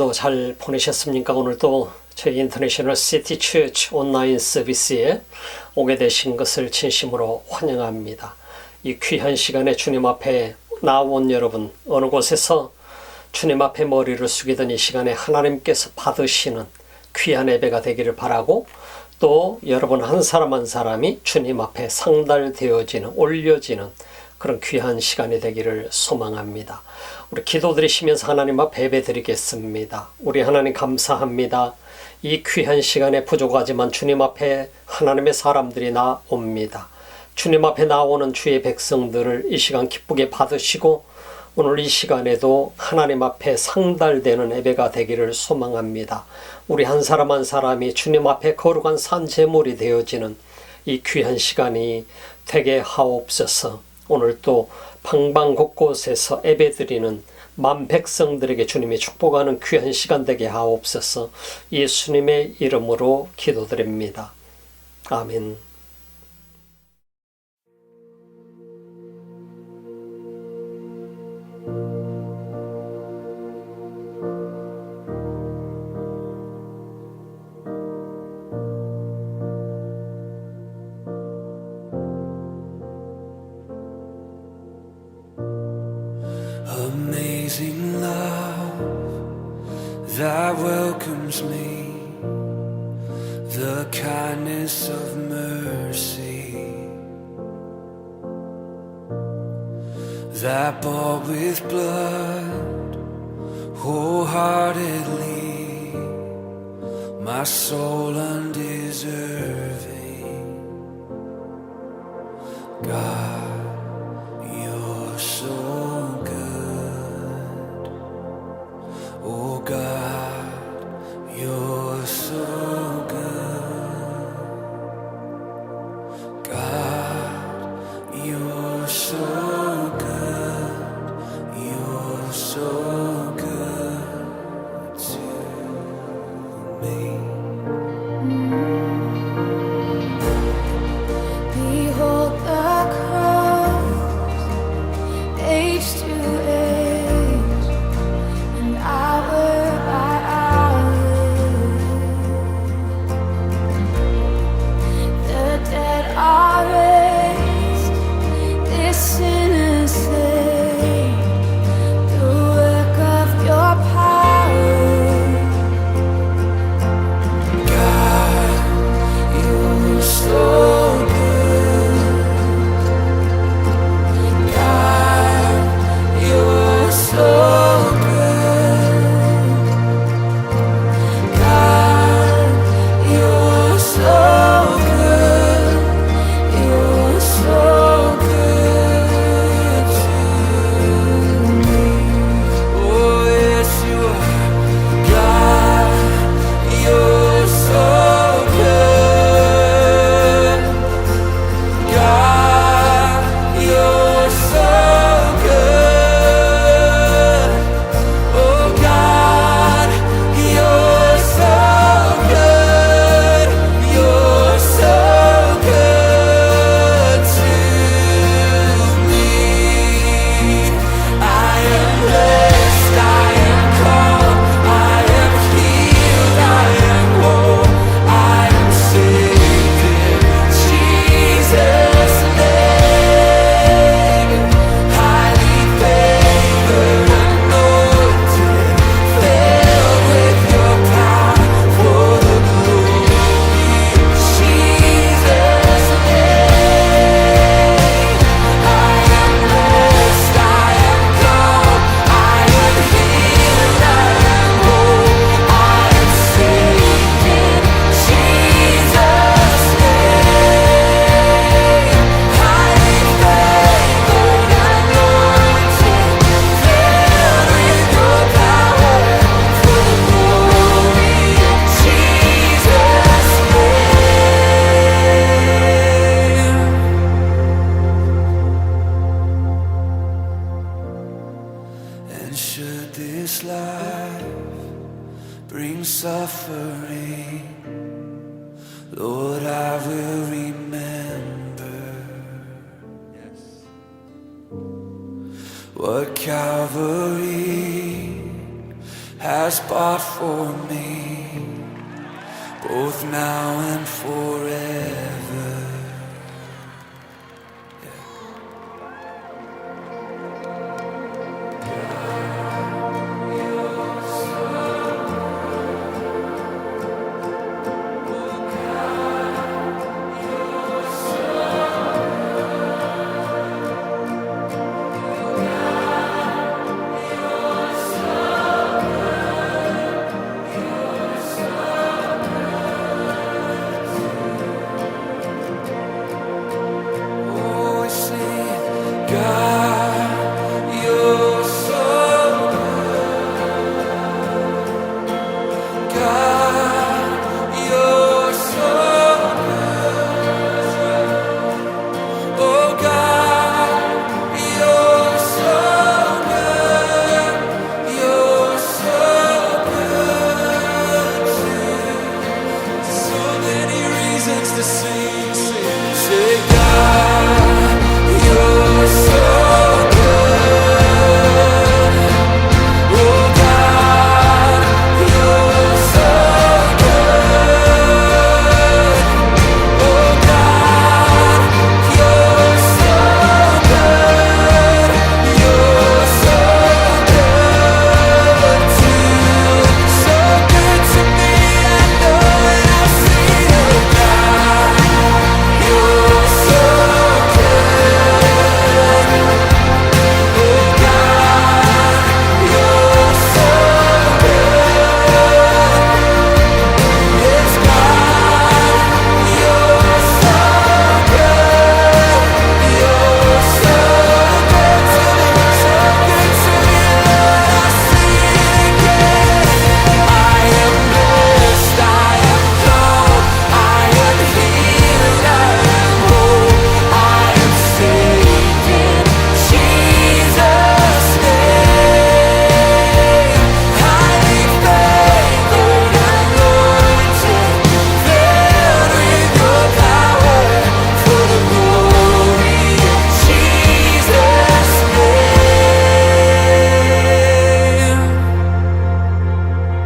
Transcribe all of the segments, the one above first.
주간도 잘 보내셨습니까? 오늘도 저희 인터내셔널 시티 처치 온라인 서비스에 오게 되신 것을 진심으로 환영합니다. 이 귀한 시간에 주님 앞에 나온 여러분, 어느 곳에서 주님 앞에 머리를 숙이던 이 시간에 하나님께서 받으시는 귀한 예배가 되기를 바라고, 또 여러분 한 사람 한 사람이 주님 앞에 상달되어지는, 올려지는 그런 귀한 시간이 되기를 소망합니다. 우리 기도드리시면서 하나님 앞에 예배드리겠습니다. 우리 하나님 감사합니다. 이 귀한 시간에 부족하지만 주님 앞에 하나님의 사람들이 나옵니다. 주님 앞에 나오는 주의 백성들을 이 시간 기쁘게 받으시고, 오늘 이 시간에도 하나님 앞에 상달되는 예배가 되기를 소망합니다. 우리 한 사람 한 사람이 주님 앞에 거룩한 산제물이 되어지는 이 귀한 시간이 되게 하옵소서. 오늘 또 방방 곳곳에서 예배드리는 만 백성들에게 주님이 축복하는 귀한 시간 되게 하옵소서. 예수님의 이름으로 기도드립니다. 아멘. Amazing love that welcomes me, the kindness of mercy that bought with blood wholeheartedly my soul undeserving. God, you're so good. Oh God, you're so good. God, you're so good. You're so good to me. Behold the cross, age to age, and hour by hour. The dead are raised, this sinner saved, the work of your power. God, you're so good. God, you're so good. God, you're so good. You're so good to me. Oh yes, you are. God, you're so good. God, you're so good. Oh God, you're so good. You're so good to me. I am blessed, I am called, I am healed, I am whole, I am saved in Jesus' name. Highly favored, anointed, filled with your power for the glory of Jesus' name. I am blessed, I am called, I am healed, I am whole, I am saved in Jesus' name. Highly favored, anointed, filled with your power for the glory of Jesus' name. And should this life bring suffering, Lord, I will remember what Calvary has bought for me, both now and forever. Oh, we sing, God, you're so good. God, you're so good. Oh, God, you're so good. You're so good. So many reasons to sing, say, God, you're so good. Oh, God, you're so good. Oh, God, you're so good. You're so good to me. I know it. I've seen it. God, you're so good. Oh, God, you're so good. Yes, God, you're so good. You're so good to me. So good to me, Lord. I see it again. I am blessed. I am called. I am healed. I am whole. I am saved in Jesus' name. Highly favored, anointed, filled with your power for the glory of Jesus' name.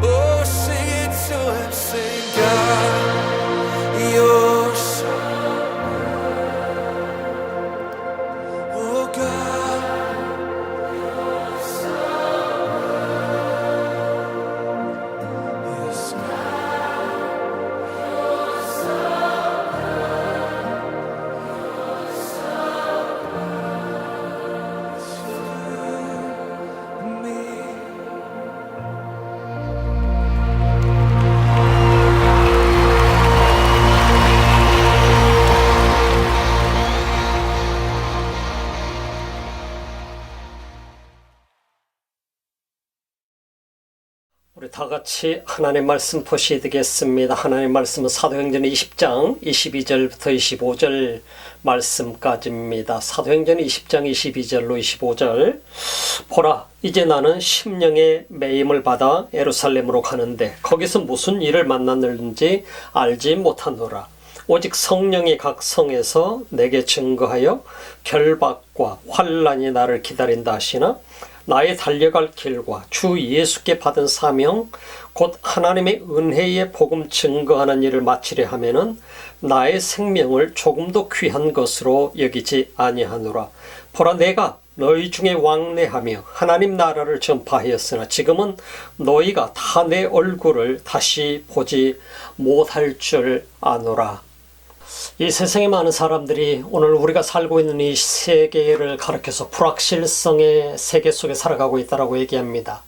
Oh, sing it to him, sing, God, you're so, oh, God, yes, God, me. 우리 다 같이 하나님 말씀 보시겠습니다. 하나님 말씀은 사도행전 20장 22절부터 25절 말씀까지입니다. 사도행전 20장 22절로 25절. 보라, 이제 나는 심령의 매임을 받아 예루살렘으로 가는데 거기서 무슨 일을 만났는지 알지 못하노라. 오직 성령이 각 성에서 내게 증거하여 결박과 환난이 나를 기다린다 하시나 나의 달려갈 길과 주 예수께 받은 사명 곧 하나님의 은혜의 복음 증거하는 일을 마치려 하면은 나의 생명을 조금도 귀한 것으로 여기지 아니하노라. 보라, 내가 너희 중에 왕래하며 하나님 나라를 전파하였으나 지금은 너희가 다 내 얼굴을 다시 보지 못할 줄 아노라. 이 세상에 많은 사람들이 오늘 우리가 살고 있는 이 세계를 가리켜서 불확실성의 세계 속에 살아가고 있다고 얘기합니다.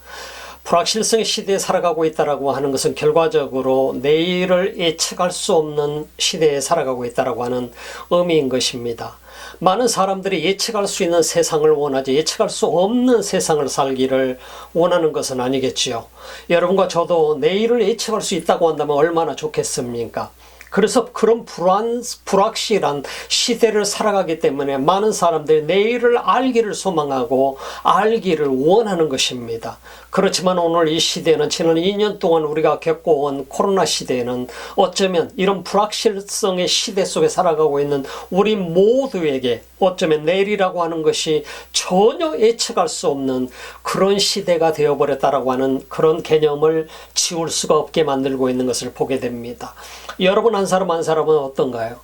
불확실성의 시대에 살아가고 있다고 하는 것은 결과적으로 내일을 예측할 수 없는 시대에 살아가고 있다고 하는 의미인 것입니다. 많은 사람들이 예측할 수 있는 세상을 원하지 예측할 수 없는 세상을 살기를 원하는 것은 아니겠지요. 여러분과 저도 내일을 예측할 수 있다고 한다면 얼마나 좋겠습니까? 그래서 그런 불확실한 시대를 살아가기 때문에 많은 사람들이 내일을 알기를 소망하고 알기를 원하는 것입니다. 그렇지만 오늘 이 시대는 지난 2년 동안 우리가 겪어온 코로나 시대에는 어쩌면 이런 불확실성의 시대 속에 살아가고 있는 우리 모두에게 어쩌면 내일이라고 하는 것이 전혀 예측할 수 없는 그런 시대가 되어버렸다라고 하는 그런 개념을 지울 수가 없게 만들고 있는 것을 보게 됩니다. 여러분 한 사람 한 사람은 어떤가요?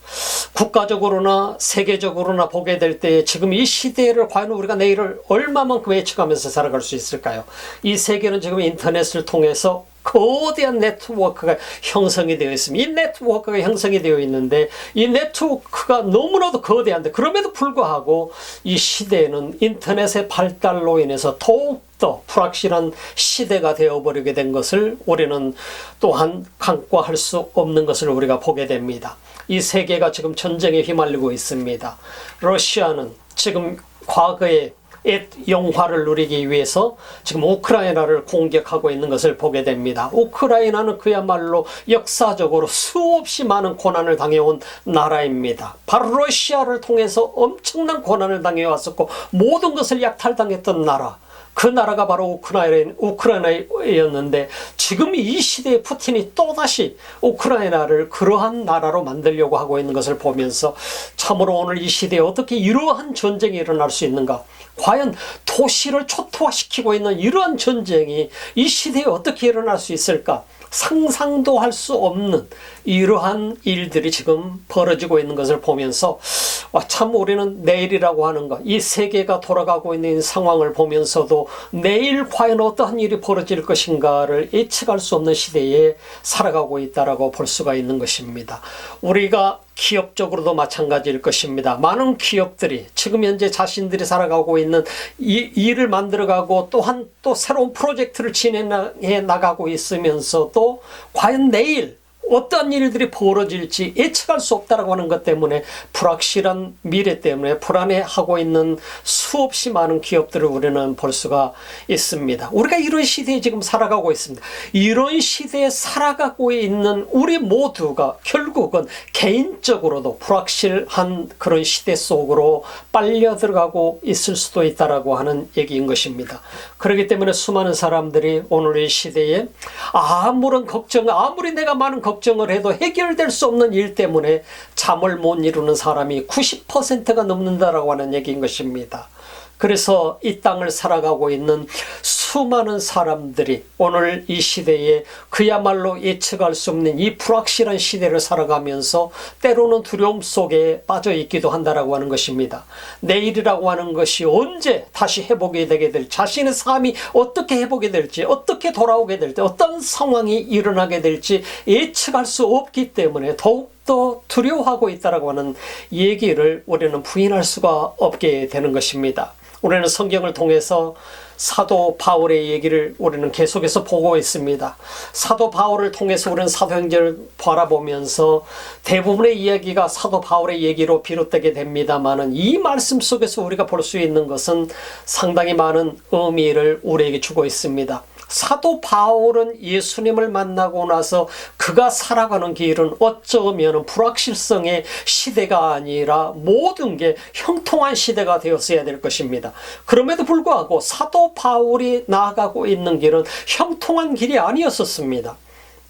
국가적으로나 세계적으로나 보게 될 때 지금 이 시대를 과연 우리가 내일을 얼마만큼 예측하면서 살아갈 수 있을까요? 이 세계는 지금 인터넷을 통해서 거대한 네트워크가 형성이 되어 있습니다. 이 네트워크가 형성이 되어 있는데 이 네트워크가 너무나도 거대한데 그럼에도 불구하고 이 시대에는 인터넷의 발달로 인해서 더욱더 불확실한 시대가 되어버리게 된 것을 우리는 또한 간과할 수 없는 것을 우리가 보게 됩니다. 이 세계가 지금 전쟁에 휘말리고 있습니다. 러시아는 지금 과거에 영화를 누리기 위해서 지금 우크라이나를 공격하고 있는 것을 보게 됩니다. 우크라이나는 그야말로 역사적으로 수없이 많은 고난을 당해온 나라입니다. 바로 러시아를 통해서 엄청난 고난을 당해왔었고 모든 것을 약탈당했던 나라, 그 나라가 바로 우크라이나였는데 지금 이 시대에 푸틴이 또다시 우크라이나를 그러한 나라로 만들려고 하고 있는 것을 보면서 참으로 오늘 이 시대에 어떻게 이러한 전쟁이 일어날 수 있는가, 과연 도시를 초토화시키고 있는 이러한 전쟁이 이 시대에 어떻게 일어날 수 있을까, 상상도 할 수 없는 이러한 일들이 지금 벌어지고 있는 것을 보면서 참 우리는 내일이라고 하는 것, 이 세계가 돌아가고 있는 상황을 보면서도 내일 과연 어떠한 일이 벌어질 것인가를 예측할 수 없는 시대에 살아가고 있다라고 볼 수가 있는 것입니다. 우리가 기업적으로도 마찬가지일 것입니다. 많은 기업들이 지금 현재 자신들이 살아가고 있는 이 일을 만들어가고 또한 또 새로운 프로젝트를 진행해 나가고 있으면서도 과연 내일 어떤 일들이 벌어질지 예측할 수 없다라고 하는 것 때문에 불확실한 미래 때문에 불안해하고 있는 수없이 많은 기업들을 우리는 볼 수가 있습니다. 우리가 이런 시대에 지금 살아가고 있습니다. 이런 시대에 살아가고 있는 우리 모두가 결국은 개인적으로도 불확실한 그런 시대 속으로 빨려 들어가고 있을 수도 있다라고 하는 얘기인 것입니다. 그렇기 때문에 수많은 사람들이 오늘 이 시대에 아무리 내가 많은 걱정을 해도 해결될 수 없는 일 때문에 잠을 못 이루는 사람이 90%가 넘는다라고 하는 얘기인 것입니다. 그래서 이 땅을 살아가고 있는 수많은 사람들이 오늘 이 시대에 그야말로 예측할 수 없는 이 불확실한 시대를 살아가면서 때로는 두려움 속에 빠져 있기도 한다라고 하는 것입니다. 내일이라고 하는 것이 언제 다시 회복이 되게 될지, 자신의 삶이 어떻게 회복이 될지, 어떻게 돌아오게 될지, 어떤 상황이 일어나게 될지 예측할 수 없기 때문에 더욱더 두려워하고 있다라고 하는 얘기를 우리는 부인할 수가 없게 되는 것입니다. 우리는 성경을 통해서 사도 바울의 얘기를 우리는 계속해서 보고 있습니다. 사도 바울을 통해서 우리는 사도행전을 바라보면서 대부분의 이야기가 사도 바울의 얘기로 비롯되게 됩니다만은 이 말씀 속에서 우리가 볼 수 있는 것은 상당히 많은 의미를 우리에게 주고 있습니다. 사도 바울은 예수님을 만나고 나서 그가 살아가는 길은 어쩌면 불확실성의 시대가 아니라 모든 게 형통한 시대가 되었어야 될 것입니다. 그럼에도 불구하고 사도 바울이 나아가고 있는 길은 형통한 길이 아니었었습니다.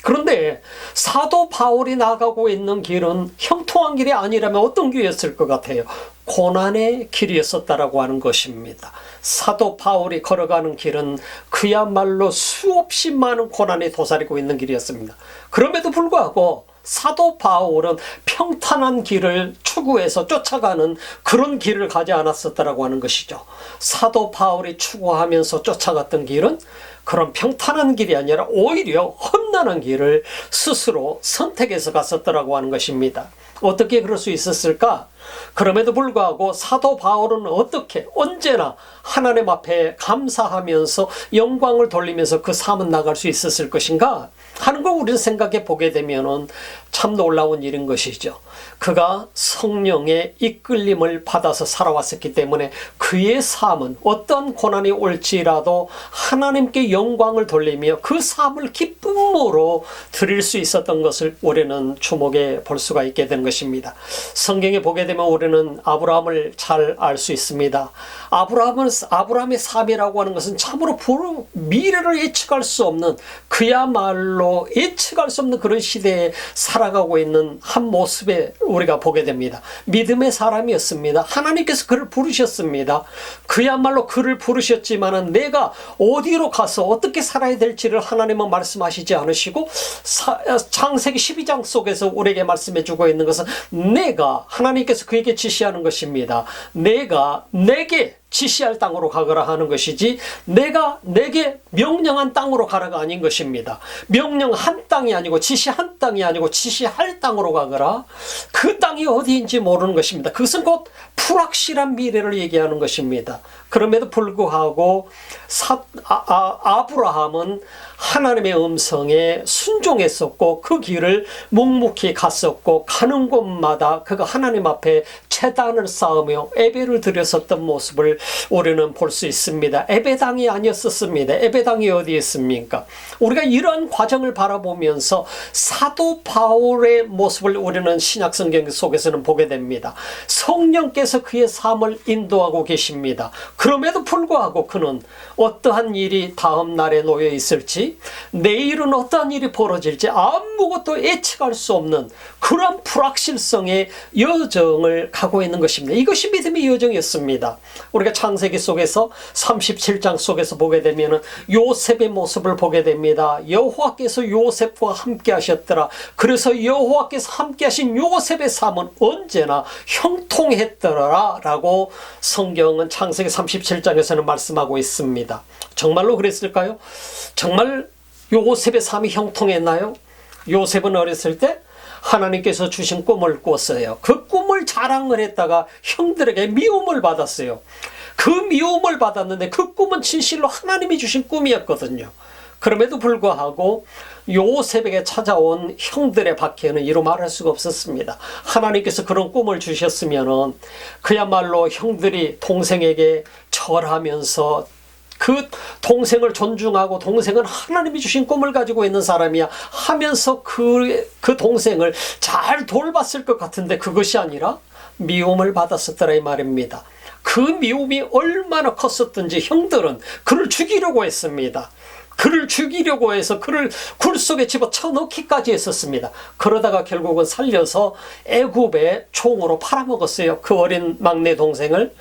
그런데 사도 바울이 나아가고 있는 길은 형통한 길이 아니라면 어떤 길이었을 것 같아요? 고난의 길이었었다라고 하는 것입니다. 사도 바울이 걸어가는 길은 그야말로 수없이 많은 고난이 도사리고 있는 길이었습니다. 그럼에도 불구하고 사도 바울은 평탄한 길을 추구해서 쫓아가는 그런 길을 가지 않았었다라고 하는 것이죠. 사도 바울이 추구하면서 쫓아갔던 길은 그런 평탄한 길이 아니라 오히려 험난한 길을 스스로 선택해서 갔었더라고 하는 것입니다. 어떻게 그럴 수 있었을까? 그럼에도 불구하고 사도 바울은 어떻게 언제나 하나님 앞에 감사하면서 영광을 돌리면서 그 삶은 나갈 수 있었을 것인가? 하는 걸 우리는 생각해 보게 되면은 참 놀라운 일인 것이죠. 그가 성령의 이끌림을 받아서 살아왔었기 때문에 그의 삶은 어떤 고난이 올지라도 하나님께 영광을 돌리며 그 삶을 기쁨으로 드릴 수 있었던 것을 우리는 주목해 볼 수가 있게 되는 것입니다. 성경에 보게 되면 우리는 아브라함을 잘 알 수 있습니다. 아브라함의 삶이라고 하는 것은 참으로 미래를 예측할 수 없는, 그야말로 예측할 수 없는 그런 시대에 살아가고 있는 한 모습에 우리가 보게 됩니다. 믿음의 사람이었습니다. 하나님께서 그를 부르셨습니다. 그야말로 그를 부르셨지만은 내가 어디로 가서 어떻게 살아야 될지를 하나님은 말씀하시지 않으시고, 창세기 12장 속에서 우리에게 말씀해 주고 있는 것은 하나님께서 그에게 지시하는 것입니다. 내게 지시할 땅으로 가거라 하는 것이지 내가 내게 명령한 땅으로 가라가 아닌 것입니다. 명령한 땅이 아니고 지시한 땅이 아니고 지시할 땅으로 가거라. 그 땅이 어디인지 모르는 것입니다. 그것은 곧 불확실한 미래를 얘기하는 것입니다. 그럼에도 불구하고 아브라함은 하나님의 음성에 순종했었고 그 길을 묵묵히 갔었고, 가는 곳마다 그가 하나님 앞에 제단을 쌓으며 예배를 드렸었던 모습을 우리는 볼 수 있습니다. 예배당이 아니었었습니다. 예배당이 어디에 있습니까? 우리가 이런 과정을 바라보면서 사도 바울의 모습을 우리는 신약성경 속에서는 보게 됩니다. 성령께서 그의 삶을 인도하고 계십니다. 그럼에도 불구하고 그는 어떠한 일이 다음 날에 놓여 있을지, 내일은 어떠한 일이 벌어질지 아무것도 예측할 수 없는 그런 불확실성의 여정을 가고 있는 것입니다. 이것이 믿음의 여정이었습니다. 우리가 창세기 속에서 37장 속에서 보게 되면 요셉의 모습을 보게 됩니다. 여호와께서 요셉과 함께 하셨더라. 그래서 여호와께서 함께 하신 요셉의 삶은 언제나 형통했더라 라고 성경은 창세기 37장에서는 말씀하고 있습니다. 정말로 그랬을까요? 정말 요셉의 삶이 형통했나요? 요셉은 어렸을 때 하나님께서 주신 꿈을 꿨어요. 그 꿈을 자랑을 했다가 형들에게 미움을 받았어요. 그 미움을 받았는데 그 꿈은 진실로 하나님이 주신 꿈이었거든요. 그럼에도 불구하고 요셉에게 찾아온 형들의 박해는 이루 말할 수가 없었습니다. 하나님께서 그런 꿈을 주셨으면 그야말로 형들이 동생에게 절하면서 그 동생을 존중하고 동생은 하나님이 주신 꿈을 가지고 있는 사람이야 하면서 그 동생을 잘 돌봤을 것 같은데 그것이 아니라 미움을 받았었더라 이 말입니다. 그 미움이 얼마나 컸었든지 형들은 그를 죽이려고 했습니다. 그를 죽이려고 해서 그를 굴 속에 집어넣기까지 했었습니다. 그러다가 결국은 살려서 애굽의 총으로 팔아먹었어요. 그 어린 막내 동생을.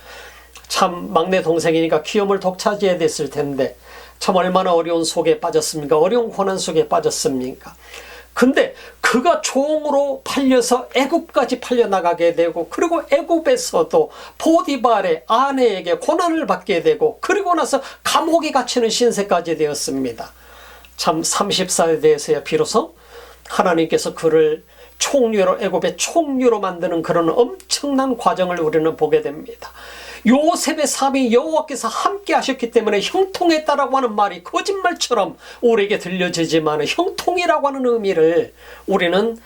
참 막내 동생이니까 귀염을 독차지해야 됐을 텐데 참 얼마나 어려운 속에 빠졌습니까? 어려운 고난 속에 빠졌습니까? 근데 그가 종으로 팔려서 애굽까지 팔려나가게 되고, 그리고 애굽에서도 보디발의 아내에게 고난을 받게 되고, 그리고 나서 감옥에 갇히는 신세까지 되었습니다. 참 30살에 대해서야 비로소 하나님께서 그를 총리로, 애굽의 총리로 만드는 그런 엄청난 과정을 우리는 보게 됩니다. 요셉의 삶이 여호와께서 함께 하셨기 때문에 형통했다라고 하는 말이 거짓말처럼 우리에게 들려지지만 형통이라고 하는 의미를 우리는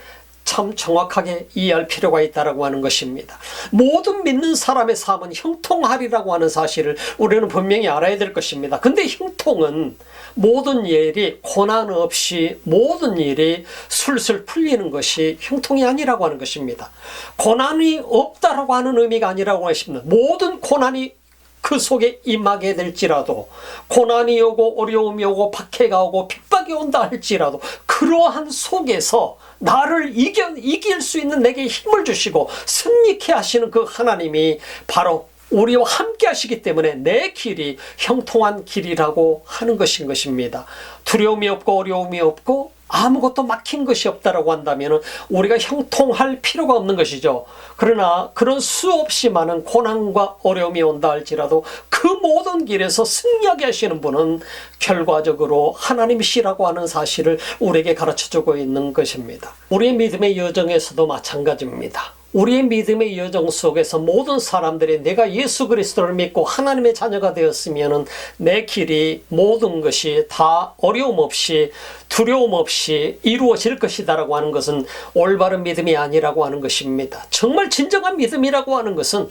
참 정확하게 이해할 필요가 있다라고 하는 것입니다. 모든 믿는 사람의 삶은 형통하리라고 하는 사실을 우리는 분명히 알아야 될 것입니다. 근데 형통은 모든 일이 고난 없이 모든 일이 술술 풀리는 것이 형통이 아니라고 하는 것입니다. 고난이 없다라고 하는 의미가 아니라고 하십니다. 모든 고난이 그 속에 임하게 될지라도, 고난이 오고 어려움이 오고 박해가 오고 핍박이 온다 할지라도 그러한 속에서 나를 이길 수 있는 내게 힘을 주시고 승리케 하시는 그 하나님이 바로 우리와 함께 하시기 때문에 내 길이 형통한 길이라고 하는 것입니다. 두려움이 없고 어려움이 없고 아무것도 막힌 것이 없다라고 한다면 우리가 형통할 필요가 없는 것이죠. 그러나 그런 수없이 많은 고난과 어려움이 온다 할지라도 그 모든 길에서 승리하게 하시는 분은 결과적으로 하나님이시라고 하는 사실을 우리에게 가르쳐주고 있는 것입니다. 우리의 믿음의 여정에서도 마찬가지입니다. 우리의 믿음의 여정 속에서 모든 사람들이 내가 예수 그리스도를 믿고 하나님의 자녀가 되었으면 내 길이 모든 것이 다 어려움 없이 두려움 없이 이루어질 것이다라고 하는 것은 올바른 믿음이 아니라고 하는 것입니다. 정말 진정한 믿음이라고 하는 것은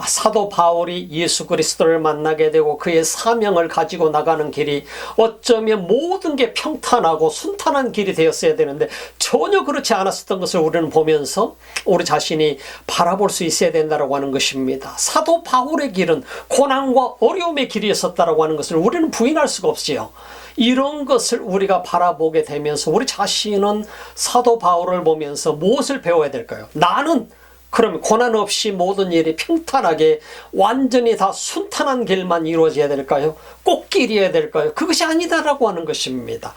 사도 바울이 예수 그리스도를 만나게 되고 그의 사명을 가지고 나가는 길이 어쩌면 모든 게 평탄하고 순탄한 길이 되었어야 되는데 전혀 그렇지 않았었던 것을 우리는 보면서 우리 자신이 바라볼 수 있어야 된다고 하는 것입니다. 사도 바울의 길은 고난과 어려움의 길이었었다고 하는 것을 우리는 부인할 수가 없지요. 이런 것을 우리가 바라보게 되면서 우리 자신은 사도 바울을 보면서 무엇을 배워야 될까요? 나는 그럼 고난 없이 모든 일이 평탄하게 완전히 다 순탄한 길만 이루어져야 될까요? 꽃길이어야 될까요? 그것이 아니다라고 하는 것입니다.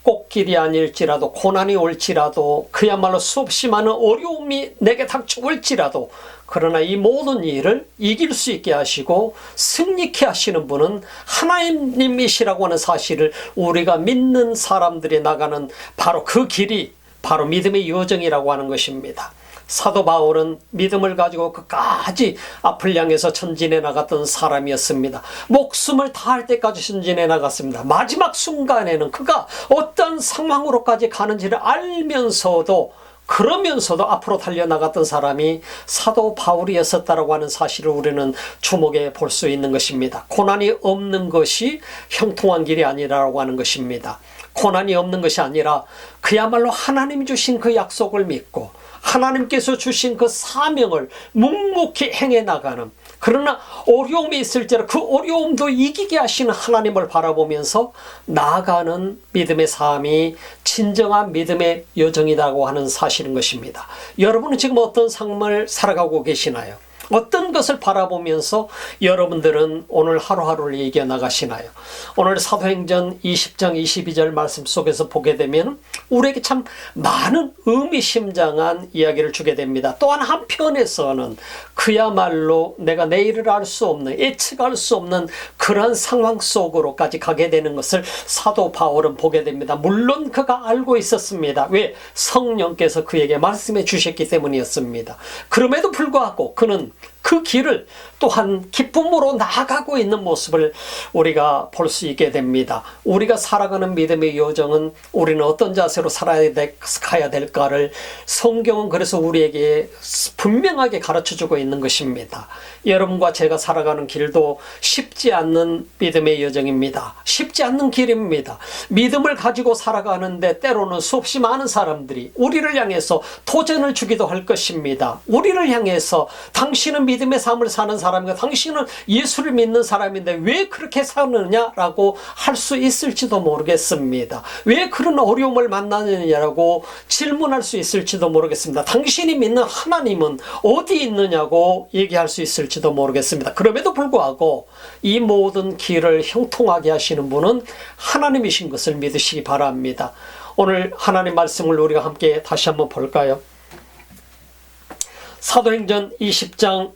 꽃길이 아닐지라도 고난이 올지라도 그야말로 수없이 많은 어려움이 내게 닥쳐올지라도 그러나 이 모든 일을 이길 수 있게 하시고 승리케 하시는 분은 하나님이시라고 하는 사실을 우리가 믿는 사람들이 나가는 바로 그 길이 바로 믿음의 여정이라고 하는 것입니다. 사도 바울은 믿음을 가지고 끝까지 앞을 향해서 전진해 나갔던 사람이었습니다. 목숨을 다할 때까지 전진해 나갔습니다. 마지막 순간에는 그가 어떤 상황으로까지 가는지를 알면서도 그러면서도 앞으로 달려나갔던 사람이 사도 바울이었었다라고 하는 사실을 우리는 주목해 볼 수 있는 것입니다. 고난이 없는 것이 형통한 길이 아니라고 하는 것입니다. 고난이 없는 것이 아니라 그야말로 하나님이 주신 그 약속을 믿고 하나님께서 주신 그 사명을 묵묵히 행해 나가는, 그러나 어려움이 있을지라도 그 어려움도 이기게 하시는 하나님을 바라보면서 나아가는 믿음의 삶이 진정한 믿음의 여정이라고 하는 사실인 것입니다. 여러분은 지금 어떤 삶을 살아가고 계시나요? 어떤 것을 바라보면서 여러분들은 오늘 하루하루를 이겨나가시나요? 오늘 사도행전 20장 22절 말씀 속에서 보게 되면 우리에게 참 많은 의미심장한 이야기를 주게 됩니다. 또한 한편에서는 그야말로 내가 내일을 알 수 없는, 예측할 수 없는 그러한 상황 속으로까지 가게 되는 것을 사도 바울은 보게 됩니다. 물론 그가 알고 있었습니다. 왜? 성령께서 그에게 말씀해 주셨기 때문이었습니다. 그럼에도 불구하고 그는 그 길을 또한 기쁨으로 나아가고 있는 모습을 우리가 볼 수 있게 됩니다. 우리가 살아가는 믿음의 여정은 우리는 어떤 자세로 살아가야 될까를 성경은 그래서 우리에게 분명하게 가르쳐주고 있는 것입니다. 여러분과 제가 살아가는 길도 쉽지 않는 믿음의 여정입니다. 쉽지 않는 길입니다. 믿음을 가지고 살아가는데 때로는 수없이 많은 사람들이 우리를 향해서 도전을 주기도 할 것입니다. 우리를 향해서 당신은 믿음의 삶을 사는 사람이고 당신은 예수를 믿는 사람인데 왜 그렇게 사느냐라고 할 수 있을지도 모르겠습니다. 왜 그런 어려움을 만나느냐라고 질문할 수 있을지도 모르겠습니다. 당신이 믿는 하나님은 어디 있느냐고 얘기할 수 있을지도 모르겠습니다. 그럼에도 불구하고 이 모든 길을 형통하게 하시는 분은 하나님이신 것을 믿으시기 바랍니다. 오늘 하나님 말씀을 우리가 함께 다시 한번 볼까요? 사도행전 20장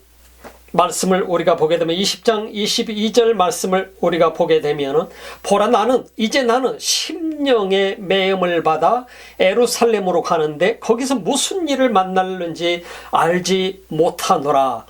말씀을 우리가 보게 되면 20장 22절 말씀을 우리가 보게 되면 보라 이제 나는 심령의 매음을 받아 예루살렘으로 가는데 거기서 무슨 일을 만날는지 알지 못하노라.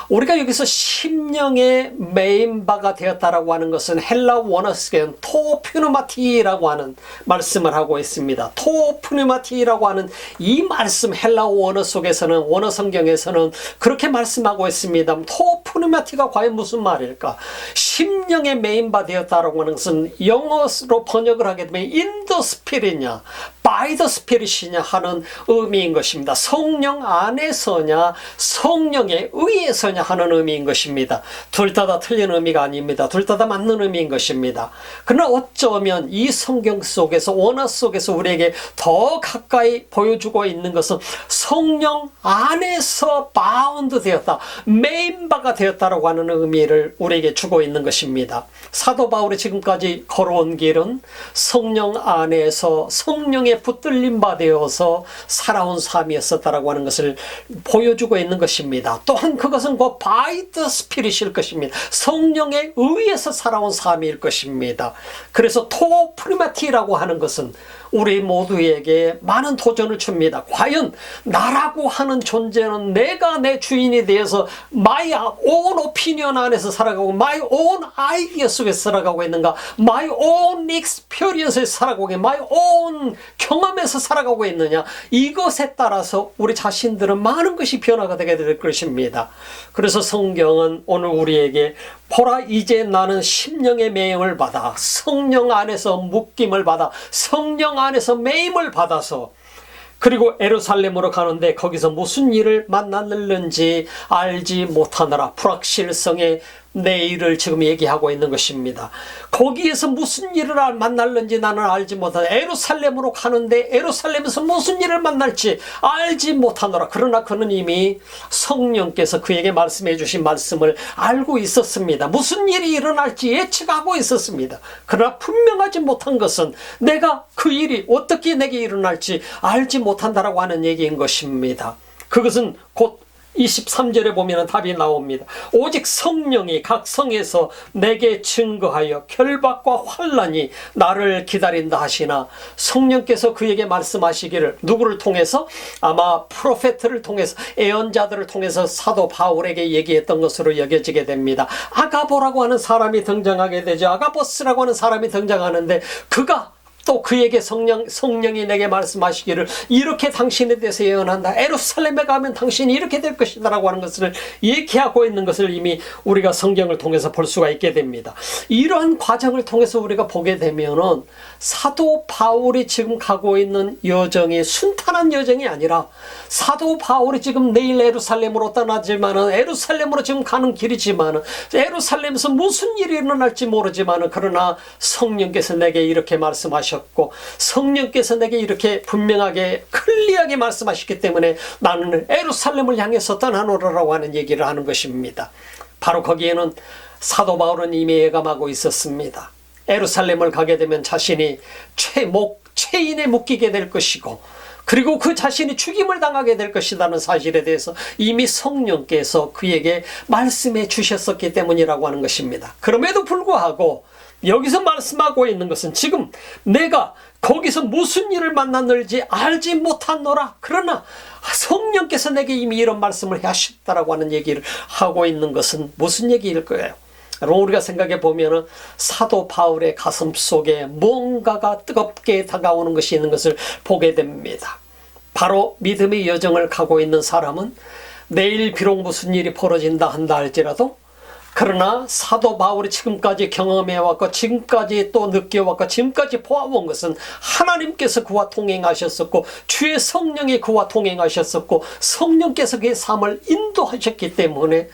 우리가 여기서 심령의 메인바가 되었다라고 하는 것은 헬라 원어스는 토푸누마티라고 하는 말씀을 하고 있습니다. 토푸누마티라고 하는 이 말씀 헬라 원어 속에서는 원어 성경에서는 그렇게 말씀하고 있습니다. 토푸누마티가 과연 무슨 말일까? 심령의 메인바 되었다라고 하는 것은 영어로 번역을 하게 되면 in the spirit이냐 by the spirit이냐 하는 의미인 것입니다. 성령 안에서냐 성령의 의에서냐 하는 의미인 것입니다. 둘 다 틀린 의미가 아닙니다. 둘 다 맞는 의미인 것입니다. 그러나 어쩌면 이 성경 속에서 원어 속에서 우리에게 더 가까이 보여주고 있는 것은 성령 안에서 바운드 되었다, 메인바가 되었다라고 하는 의미를 우리에게 주고 있는 것입니다. 사도 바울이 지금까지 걸어온 길은 성령 안에서 성령의 붙들림 바 되어서 살아온 삶이었었다라고 하는 것을 보여주고 있는 것입니다. 또한 그것은 곧 by the spirit일 것입니다. 성령에 의해서 살아온 삶일 것입니다. 그래서 토프리마티라고 하는 것은 우리 모두에게 많은 도전을 줍니다. 과연 나라고 하는 존재는 내가 내 주인이 되어서 my own opinion 안에서 살아가고 my own idea 속에서 살아가고 있는가, my own experience에서 살아가고 있는가, my own 경험에서 살아가고 있느냐, 이것에 따라서 우리 자신들은 많은 것이 변화가 되게 될 것입니다. 그래서 성경은 오늘 우리에게 보라 이제 나는 심령의 매임을 받아 성령 안에서 묶임을 받아 성령 안에서 매임을 받아서 그리고 예루살렘으로 가는데 거기서 무슨 일을 만났는지 알지 못하느라. 불확실성의 내일을 지금 얘기하고 있는 것입니다. 거기에서 무슨 일을 만날는지 나는 알지 못하다. 예루살렘으로 가는데 예루살렘에서 무슨 일을 만날지 알지 못하노라. 그러나 그는 이미 성령께서 그에게 말씀해 주신 말씀을 알고 있었습니다. 무슨 일이 일어날지 예측하고 있었습니다. 그러나 분명하지 못한 것은 내가 그 일이 어떻게 내게 일어날지 알지 못한다라고 하는 얘기인 것입니다. 그것은 곧 23절에 보면 답이 나옵니다. 오직 성령이 각 성에서 내게 증거하여 결박과 환난이 나를 기다린다 하시나, 성령께서 그에게 말씀하시기를 누구를 통해서? 아마 프로페트를 통해서, 예언자들을 통해서 사도 바울에게 얘기했던 것으로 여겨지게 됩니다. 아가보라고 하는 사람이 등장하게 되죠. 아가보스라고 하는 사람이 등장하는데 그가 또 그에게 성령이 내게 말씀하시기를 이렇게 당신에 대해서 예언한다. 예루살렘에 가면 당신이 이렇게 될 것이다 라고 하는 것을 얘기하고 있는 것을 이미 우리가 성경을 통해서 볼 수가 있게 됩니다. 이러한 과정을 통해서 우리가 보게 되면은 사도 바울이 지금 가고 있는 여정이 순탄한 여정이 아니라, 사도 바울이 지금 내일 예루살렘으로 떠나지만은 예루살렘으로 지금 가는 길이지만은 예루살렘에서 무슨 일이 일어날지 모르지만은 그러나 성령께서 내게 이렇게 말씀하셨고 성령께서 내게 이렇게 분명하게 클리어하게 말씀하셨기 때문에 나는 예루살렘을 향해서 떠나노라라고 하는 얘기를 하는 것입니다. 바로 거기에는 사도 바울은 이미 예감하고 있었습니다. 예루살렘을 가게 되면 자신이 체인에 묶이게 될 것이고 그리고 그 자신이 죽임을 당하게 될 것이라는 사실에 대해서 이미 성령께서 그에게 말씀해 주셨었기 때문이라고 하는 것입니다. 그럼에도 불구하고 여기서 말씀하고 있는 것은 지금 내가 거기서 무슨 일을 만났는지 알지 못하노라. 그러나 성령께서 내게 이미 이런 말씀을 하셨다라고 하는 얘기를 하고 있는 것은 무슨 얘기일 거예요? 여러분, 우리가 생각해 보면 사도 바울의 가슴 속에 뭔가가 뜨겁게 다가오는 것이 있는 것을 보게 됩니다. 바로 믿음의 여정을 가고 있는 사람은 내일 비록 무슨 일이 벌어진다 한다 할지라도, 그러나 사도 바울이 지금까지 경험해왔고 지금까지 또 느껴왔고 지금까지 보아온 것은 하나님께서 그와 동행하셨었고 주의 성령이 그와 동행하셨었고 성령께서 그의 삶을 인도하셨기 때문에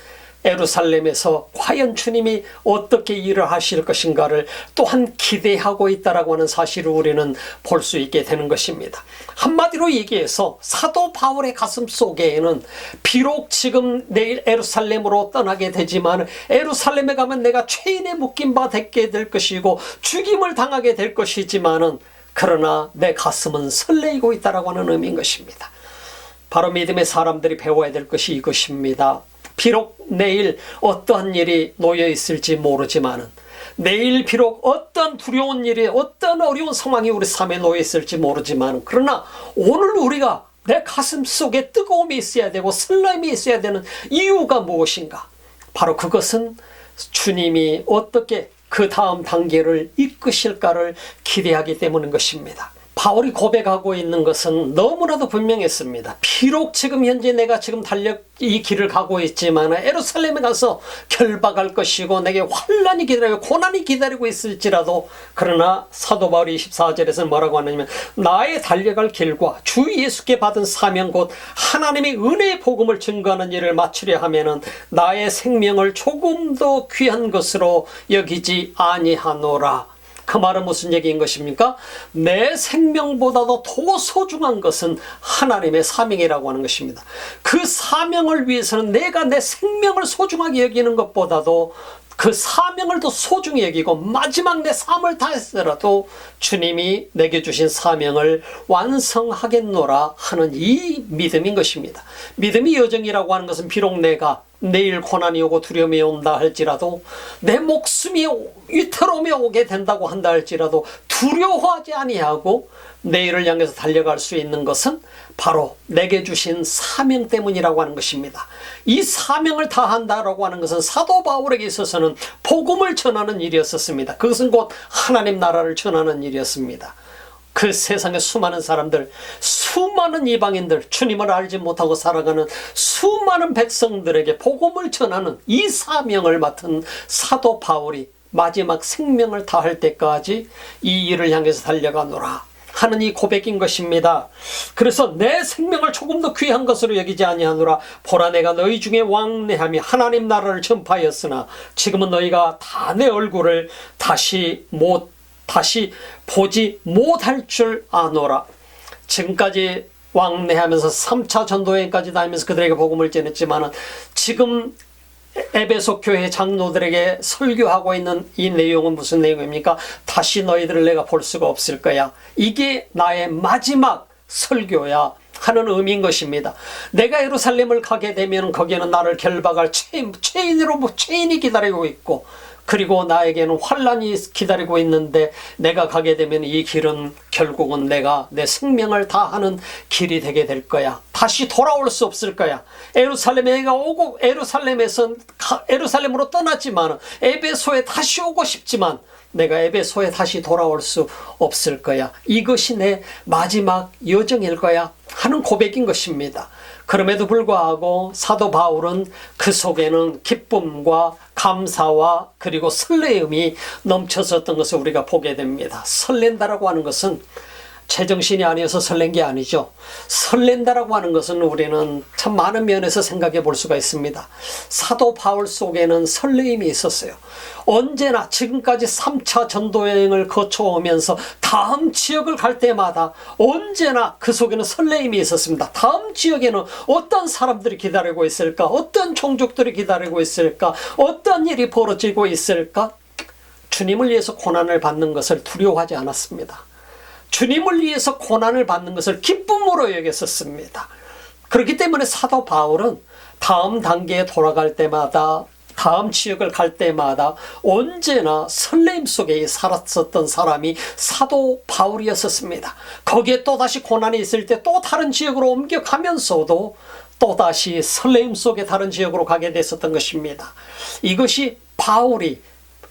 예루살렘에서 과연 주님이 어떻게 일을 하실 것인가를 또한 기대하고 있다라고 하는 사실을 우리는 볼 수 있게 되는 것입니다. 한마디로 얘기해서 사도 바울의 가슴 속에는 비록 지금 내일 예루살렘으로 떠나게 되지만 예루살렘에 가면 내가 체인에 묶임 바 되게 될 것이고 죽임을 당하게 될 것이지만은 그러나 내 가슴은 설레이고 있다라고 하는 의미인 것입니다. 바로 믿음의 사람들이 배워야 될 것이 이것입니다. 비록 내일 어떠한 일이 놓여 있을지 모르지만은, 내일 비록 어떤 두려운 일이, 어떤 어려운 상황이 우리 삶에 놓여 있을지 모르지만, 그러나 오늘 우리가 내 가슴 속에 뜨거움이 있어야 되고 설렘이 있어야 되는 이유가 무엇인가? 바로 그것은 주님이 어떻게 그 다음 단계를 이끄실까를 기대하기 때문인 것입니다. 바울이 고백하고 있는 것은 너무나도 분명했습니다. 비록 지금 현재 내가 지금 이 길을 가고 있지만 예루살렘에 가서 결박할 것이고 내게 환난이 기다리고 고난이 기다리고 있을지라도, 그러나 사도 바울이 24절에서 뭐라고 하느냐면 나의 달려갈 길과 주 예수께 받은 사명 곧 하나님의 은혜의 복음을 증거하는 일을 마치려 하면은 나의 생명을 조금 더 귀한 것으로 여기지 아니하노라. 그 말은 무슨 얘기인 것입니까? 내 생명보다도 더 소중한 것은 하나님의 사명이라고 하는 것입니다. 그 사명을 위해서는 내가 내 생명을 소중하게 여기는 것보다도 그 사명을 더 소중히 여기고 마지막 내 삶을 다해서라도 주님이 내게 주신 사명을 완성하겠노라 하는 이 믿음인 것입니다. 믿음의 여정이라고 하는 것은 비록 내가 내일 고난이 오고 두려움이 온다 할지라도, 내 목숨이 위태로움이 오게 된다고 한다 할지라도 두려워하지 아니하고 내일을 향해서 달려갈 수 있는 것은 바로 내게 주신 사명 때문이라고 하는 것입니다. 이 사명을 다한다라고 하는 것은 사도 바울에게 있어서는 복음을 전하는 일이었었습니다. 그것은 곧 하나님 나라를 전하는 일이었습니다. 그 세상의 수많은 사람들, 수많은 이방인들, 주님을 알지 못하고 살아가는 수많은 백성들에게 복음을 전하는 이 사명을 맡은 사도 바울이 마지막 생명을 다할 때까지 이 일을 향해서 달려가노라 하는 이 고백인 것입니다. 그래서 내 생명을 조금 더 귀한 것으로 여기지 아니하노라. 보라, 내가 너희 중에 왕래하며 하나님 나라를 전파하였으나 지금은 너희가 다 내 얼굴을 다시 보지 못할 줄 아노라. 지금까지 왕래하면서 3차 전도여행까지 다니면서 그들에게 복음을 전했지만 지금 에베소 교회 장로들에게 설교하고 있는 이 내용은 무슨 내용입니까? 다시 너희들을 내가 볼 수가 없을 거야. 이게 나의 마지막 설교야 하는 의미인 것입니다. 내가 예루살렘을 가게 되면 거기에는 나를 결박할 죄인이 기다리고 있고, 그리고 나에게는 환란이 기다리고 있는데 내가 가게 되면 이 길은 결국은 내가 내 생명을 다하는 길이 되게 될 거야. 다시 돌아올 수 없을 거야. 에루살렘에 내가 오고 에루살렘으로 떠났지만 에베소에 다시 오고 싶지만 내가 에베소에 다시 돌아올 수 없을 거야. 이것이 내 마지막 여정일 거야 하는 고백인 것입니다. 그럼에도 불구하고 사도 바울은 그 속에는 기쁨과 감사와 그리고 설레임이 넘쳐섰던 것을 우리가 보게 됩니다. 설렌다라고 하는 것은 제정신이 아니어서 설렌 게 아니죠. 설렌다라고 하는 것은 우리는 참 많은 면에서 생각해 볼 수가 있습니다. 사도 바울 속에는 설레임이 있었어요. 언제나 지금까지 3차 전도여행을 거쳐오면서 다음 지역을 갈 때마다 언제나 그 속에는 설레임이 있었습니다. 다음 지역에는 어떤 사람들이 기다리고 있을까? 어떤 종족들이 기다리고 있을까? 어떤 일이 벌어지고 있을까? 주님을 위해서 고난을 받는 것을 두려워하지 않았습니다. 주님을 위해서 고난을 받는 것을 기쁨으로 여겼었습니다. 그렇기 때문에 사도 바울은 다음 단계에 돌아갈 때마다, 다음 지역을 갈 때마다 언제나 설레임 속에 살았었던 사람이 사도 바울이었었습니다. 거기에 또다시 고난이 있을 때 또 다른 지역으로 옮겨가면서도 또다시 설레임 속에 다른 지역으로 가게 됐었던 것입니다. 이것이 바울이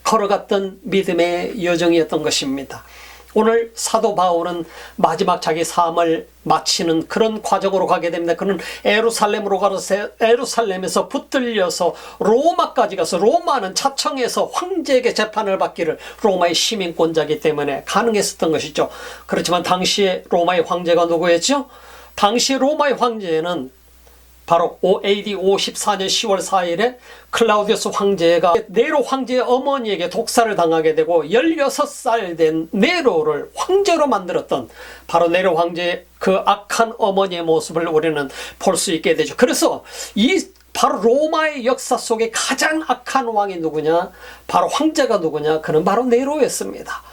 걸어갔던 믿음의 여정이었던 것입니다. 오늘 사도 바울은 마지막 자기 삶을 마치는 그런 과정으로 가게 됩니다. 그는 에루살렘으로 가서 에루살렘에서 붙들려서 로마까지 가서, 로마는 차청에서 황제에게 재판을 받기를, 로마의 시민권자이기 때문에 가능했었던 것이죠. 그렇지만 당시에 로마의 황제가 누구였죠? 당시 로마의 황제는 바로 AD 54년 10월 4일에 클라우디우스 황제가 네로 황제의 어머니에게 독살을 당하게 되고 16살 된 네로를 황제로 만들었던 바로 네로 황제의 그 악한 어머니의 모습을 우리는 볼 수 있게 되죠. 그래서 이 바로 로마의 역사 속에 가장 악한 왕이 누구냐? 바로 황제가 누구냐? 그는 바로 네로였습니다.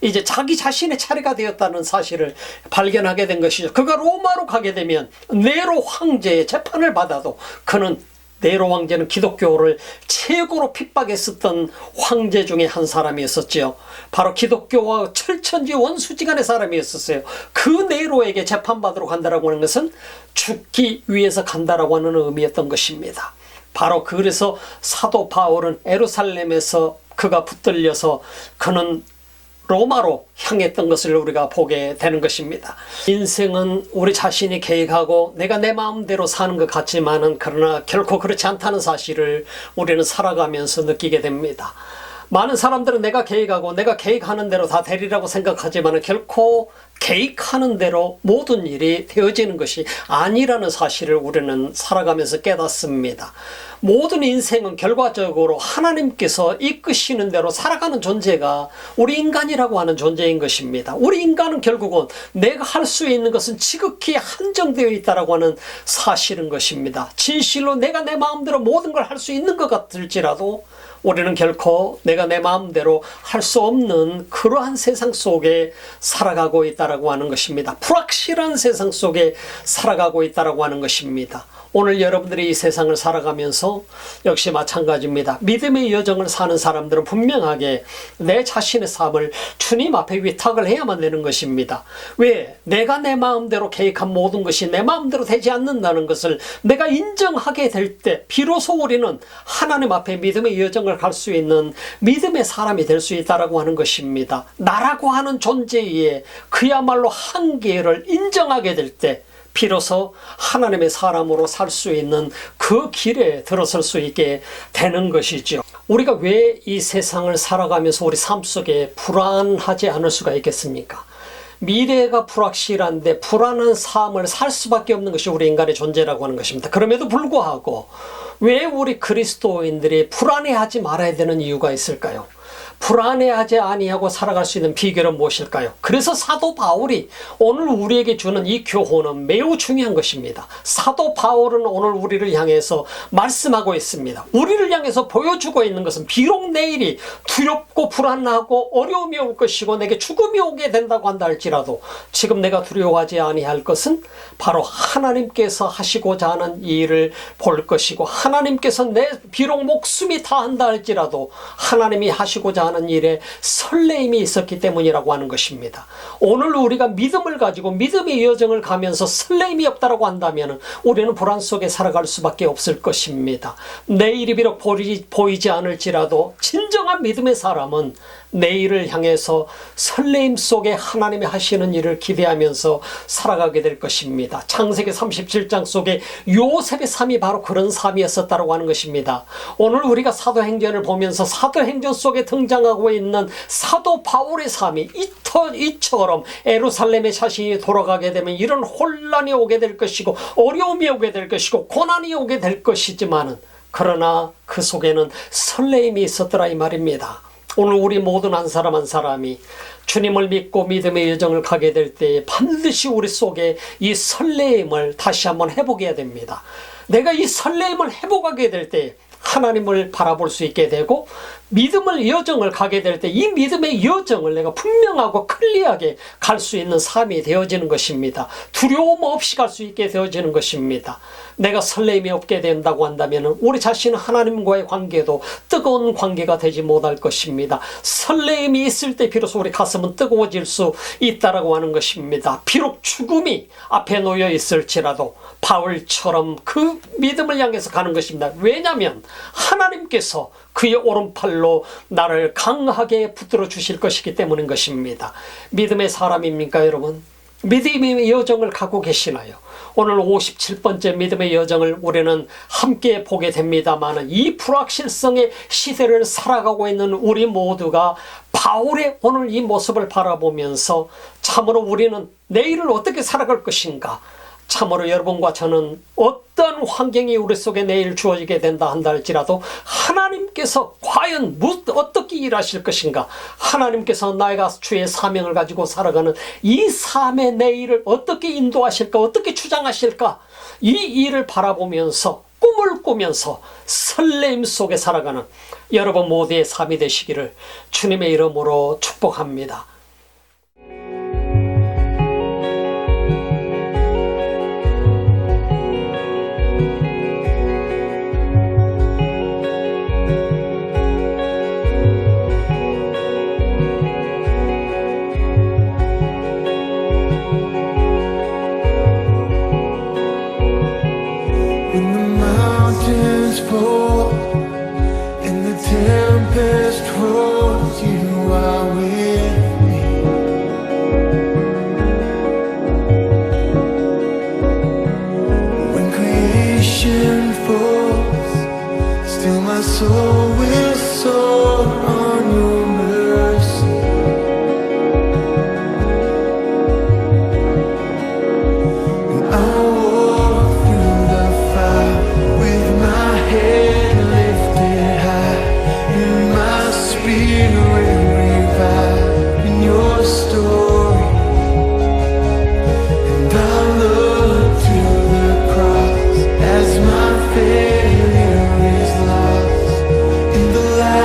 이제 자기 자신의 차례가 되었다는 사실을 발견하게 된 것이죠. 그가 로마로 가게 되면 네로 황제의 재판을 받아도, 그는 네로 황제는 기독교를 최고로 핍박했었던 황제 중에 한 사람이었었죠. 바로 기독교와 철천지 원수지간의 사람이었었어요. 그 네로에게 재판받으러 간다라고 하는 것은 죽기 위해서 간다라고 하는 의미였던 것입니다. 바로 그래서 사도 바울은 에루살렘에서 그가 붙들려서 그는 로마로 향했던 것을 우리가 보게 되는 것입니다. 인생은 우리 자신이 계획하고 내가 내 마음대로 사는 것 같지만은, 그러나 결코 그렇지 않다는 사실을 우리는 살아가면서 느끼게 됩니다. 많은 사람들은 내가 계획하고 내가 계획하는 대로 다 되리라고 생각하지만 결코 계획하는 대로 모든 일이 되어지는 것이 아니라는 사실을 우리는 살아가면서 깨닫습니다. 모든 인생은 결과적으로 하나님께서 이끄시는 대로 살아가는 존재가 우리 인간이라고 하는 존재인 것입니다. 우리 인간은 결국은 내가 할 수 있는 것은 지극히 한정되어 있다고 하는 사실인 것입니다. 진실로 내가 내 마음대로 모든 걸 할 수 있는 것 같을지라도 우리는 결코 내가 내 마음대로 할 수 없는 그러한 세상 속에 살아가고 있다라고 하는 것입니다. 불확실한 세상 속에 살아가고 있다라고 하는 것입니다. 오늘 여러분들이 이 세상을 살아가면서 역시 마찬가지입니다. 믿음의 여정을 사는 사람들은 분명하게 내 자신의 삶을 주님 앞에 위탁을 해야만 되는 것입니다. 왜? 내가 내 마음대로 계획한 모든 것이 내 마음대로 되지 않는다는 것을 내가 인정하게 될 때 비로소 우리는 하나님 앞에 믿음의 여정을 갈 수 있는 믿음의 사람이 될 수 있다라고 하는 것입니다. 나라고 하는 존재의 그야말로 한계를 인정하게 될 때 비로소 하나님의 사람으로 살 수 있는 그 길에 들어설 수 있게 되는 것이죠. 우리가 왜 이 세상을 살아가면서 우리 삶 속에 불안하지 않을 수가 있겠습니까? 미래가 불확실한데 불안한 삶을 살 수밖에 없는 것이 우리 인간의 존재라고 하는 것입니다. 그럼에도 불구하고 왜 우리 그리스도인들이 불안해하지 말아야 되는 이유가 있을까요? 불안해하지 아니하고 살아갈 수 있는 비결은 무엇일까요? 그래서 사도 바울이 오늘 우리에게 주는 이 교훈은 매우 중요한 것입니다. 사도 바울은 오늘 우리를 향해서 말씀하고 있습니다. 우리를 향해서 보여주고 있는 것은 비록 내일이 두렵고 불안하고 어려움이 올 것이고 내게 죽음이 오게 된다고 한다 할지라도 지금 내가 두려워하지 아니할 것은 바로 하나님께서 하시고자 하는 일을 볼 것이고 하나님께서 내 비록 목숨이 다한다 할지라도 하나님이 하시고자 하는 일에 설레임이 있었기 때문이라고 하는 것입니다. 오늘 우리가 믿음을 가지고 믿음의 여정을 가면서 설레임이 없다라고 한다면 우리는 불안 속에 살아갈 수밖에 없을 것입니다. 내일이 비록 보이지 않을지라도 진정한 믿음의 사람은 내일을 향해서 설레임 속에 하나님이 하시는 일을 기대하면서 살아가게 될 것입니다. 창세기 37장 속에 요셉의 삶이 바로 그런 삶이었었다고 하는 것입니다. 오늘 우리가 사도행전을 보면서 사도행전 속에 등장하고 있는 사도 바울의 삶이 이처럼 예루살렘에 자신이 돌아가게 되면 이런 혼란이 오게 될 것이고 어려움이 오게 될 것이고 고난이 오게 될 것이지만은 그러나 그 속에는 설레임이 있었더라 이 말입니다. 오늘 우리 모든 한 사람 한 사람이 주님을 믿고 믿음의 여정을 가게 될 때 반드시 우리 속에 이 설레임을 다시 한번 회복해야 됩니다. 내가 이 설레임을 회복하게 될 때 하나님을 바라볼 수 있게 되고 믿음의 여정을 가게 될 때 이 믿음의 여정을 내가 분명하고 클리어하게 갈 수 있는 삶이 되어지는 것입니다. 두려움 없이 갈 수 있게 되어지는 것입니다. 내가 설렘이 없게 된다고 한다면 우리 자신은 하나님과의 관계도 뜨거운 관계가 되지 못할 것입니다. 설렘이 있을 때 비로소 우리 가슴은 뜨거워질 수 있다라고 하는 것입니다. 비록 죽음이 앞에 놓여 있을지라도 바울처럼 그 믿음을 향해서 가는 것입니다. 왜냐하면 하나님께서 그의 오른팔로 나를 강하게 붙들어 주실 것이기 때문인 것입니다. 믿음의 사람입니까 여러분? 믿음의 여정을 가고 계시나요? 오늘 57번째 믿음의 여정을 우리는 함께 보게 됩니다만 이 불확실성의 시대를 살아가고 있는 우리 모두가 바울의 오늘 이 모습을 바라보면서 참으로 우리는 내일을 어떻게 살아갈 것인가, 참으로 여러분과 저는 어떤 환경이 우리 속에 내일 주어지게 된다 한다 할지라도 하나님께서 과연 어떻게 일하실 것인가, 하나님께서 나이가 주의 사명을 가지고 살아가는 이 삶의 내일을 어떻게 인도하실까, 어떻게 주장하실까, 이 일을 바라보면서 꿈을 꾸면서 설렘 속에 살아가는 여러분 모두의 삶이 되시기를 주님의 이름으로 축복합니다. And the tempest rolls, you are with me. When creation falls, still my soul will soar on your mercy. And I'll walk through the fire with my head lifted high, and my spirit revived in your story. And I look to the cross as my failure is lost in the light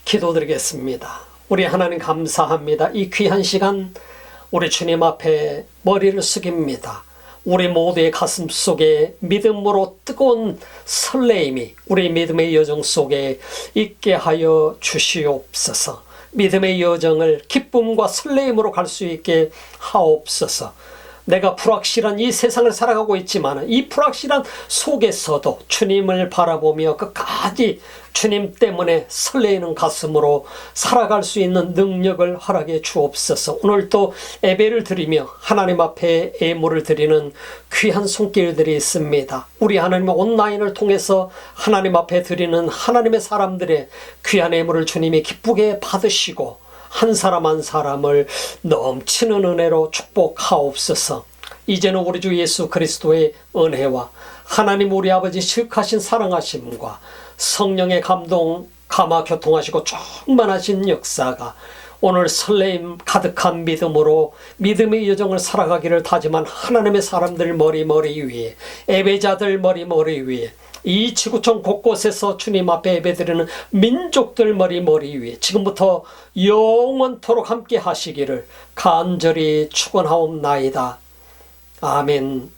기도드리겠습니다. 우리 하나님 감사합니다. 이 귀한 시간 우리 주님 앞에 머리를 숙입니다. 우리 모두의 가슴 속에 믿음으로 뜨거운 설레임이 우리 믿음의 여정 속에 있게 하여 주시옵소서. 믿음의 여정을 기쁨과 설레임으로 갈 수 있게 하옵소서. 내가 불확실한 이 세상을 살아가고 있지만 이 불확실한 속에서도 주님을 바라보며 끝까지 주님 때문에 설레이는 가슴으로 살아갈 수 있는 능력을 허락해 주옵소서. 오늘도 예배를 드리며 하나님 앞에 예물을 드리는 귀한 손길들이 있습니다. 우리 하나님의 온라인을 통해서 하나님 앞에 드리는 하나님의 사람들의 귀한 예물을 주님이 기쁘게 받으시고 한 사람 한 사람을 넘치는 은혜로 축복하옵소서. 이제는 우리 주 예수 그리스도의 은혜와 하나님 우리 아버지 실하신 사랑하심과 성령의 감동 감화 교통하시고 충만하신 역사가 오늘 설레임 가득한 믿음으로 믿음의 여정을 살아가기를 다짐한 하나님의 사람들 머리 위에, 예배자들 머리 위에, 이 지구촌 곳곳에서 주님 앞에 예배드리는 민족들 머리 위에 지금부터 영원토록 함께 하시기를 간절히 축원하옵나이다. 아멘.